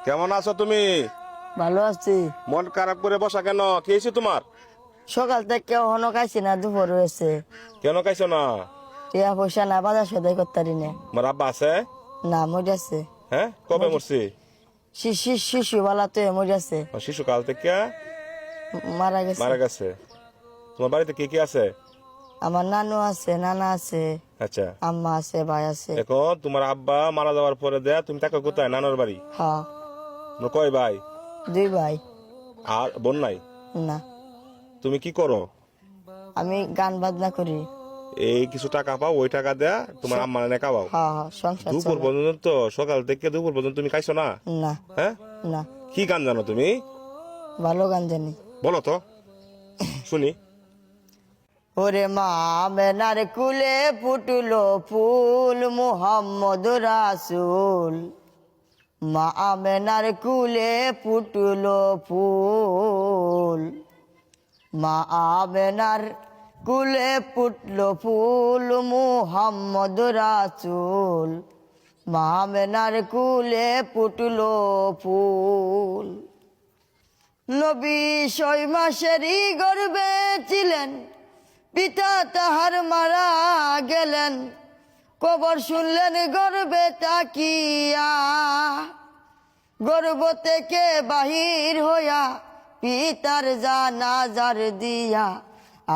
কেমন আছো তুমি? ভালো আছি। মন খারাপ করে বসা কেন? কি হয়েছে তোমার? সকাল থেকে হনো খাইছি না, দুপুর হয়েছে। কেন খাইছো না? টিয়া পয়সা না, বাজার সদাই করতারি না। তোমার আব্বা আছে? না, মরিয়াছে। হ্যাঁ, কবে মরছি? শিশু বালা তো মরিয়াছে, শিশুকাল থেকে মারা গেছে। মারা গেছে। তোমার বাড়িতে কে কে আছে? আমার নানু আছে, নানা আছে, আচ্ছা, আম্মা আছে, ভাই আছে। এখন তোমার আব্বা মারা যাওয়ার পরে দেয়া তুমি তাকে কোথায়? নানার বাড়ি। হ্যাঁ, তোমার কয় ভাই? 2 ভাই। আর বোন নাই? না, তুমি কি করো? আমি গান বাজনা করি। এই কিছু টাকা পাও, ওই টাকা দেয়া তোমার আম্মা এনে খাওয়াও। হ্যাঁ হ্যাঁ, সংসার দুপুর চলে। পর্যন্ত, সকাল থেকে দুপুর পর্যন্ত তুমি খাইছো না? না হ্যাঁ, না, কি গান জানো তুমি? ভালো গান জানি। বলো তো শুনি। ওরে মা মেনার কুলে ফুটলো ফুল, মুহাম্মদ রাসূল। মা আমেনার কুলে ফুটলো ফুল, মা আমেনার কুলে ফুটলো ফুল, মুহাম্মদ রাসূল। মা আমেনার কুলে ফুটলো ফুল। নবী 6 মাসেরই গর্ভে ছিলেন, পিতা তাহার মারা গেলেন। কবর শুনলেন গর্ভে তাকিয়া, গর্ভ থেকে বাহির হইয়া পিতার জানাজার দিয়া।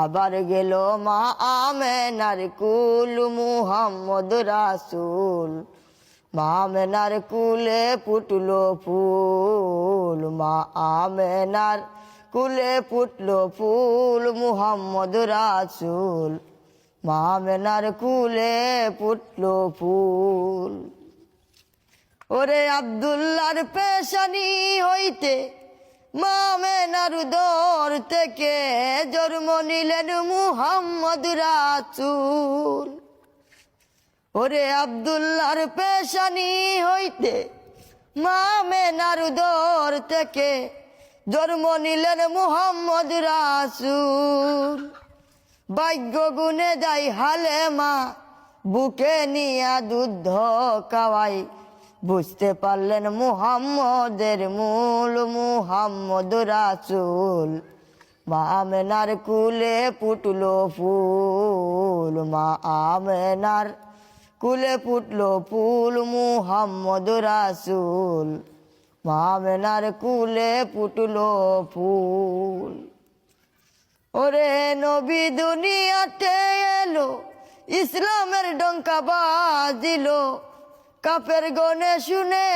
আবার গেল মা আমেনার কুল, মুহাম্মদ রাসূল। মা আমেনার কুলে ফুটলো ফুল, মা আমেনার কুলে ফুটলো ফুল, মুহাম্মদ রাসূল। মা আমেনার কুলে ফুটলো ফুল। ওরে আব্দুল্লাহর পেশানি হইতে মা আমেনার উদর থেকে জন্ম নিলেন মুহাম্মদ রাসূল। ওরে আব্দুল্লাহর পেশানি হইতে মা আমেনার উদর থেকে জন্ম নিলেন মুহাম্মদ রাসূল। ভাগ্য গুনে যাই হালেমা, বুকে নিয়া দুধ খাওয়াই। বুঝতে পারলেন মুহাম্মদের মূল, মুহাম্মদ রাসূল। মা আমেনার কুলে ফুটলো ফুল, মা আমেনার কুলে ফুটলো ফুল, মুহাম্মদ রাসূল। মা আমেনার কুলে ফুটলো ফুল। ওরে নবী দুনিয়াতে এলো, ইসলামের ডঙ্কা বাজিলো। কাফের গনে শুনে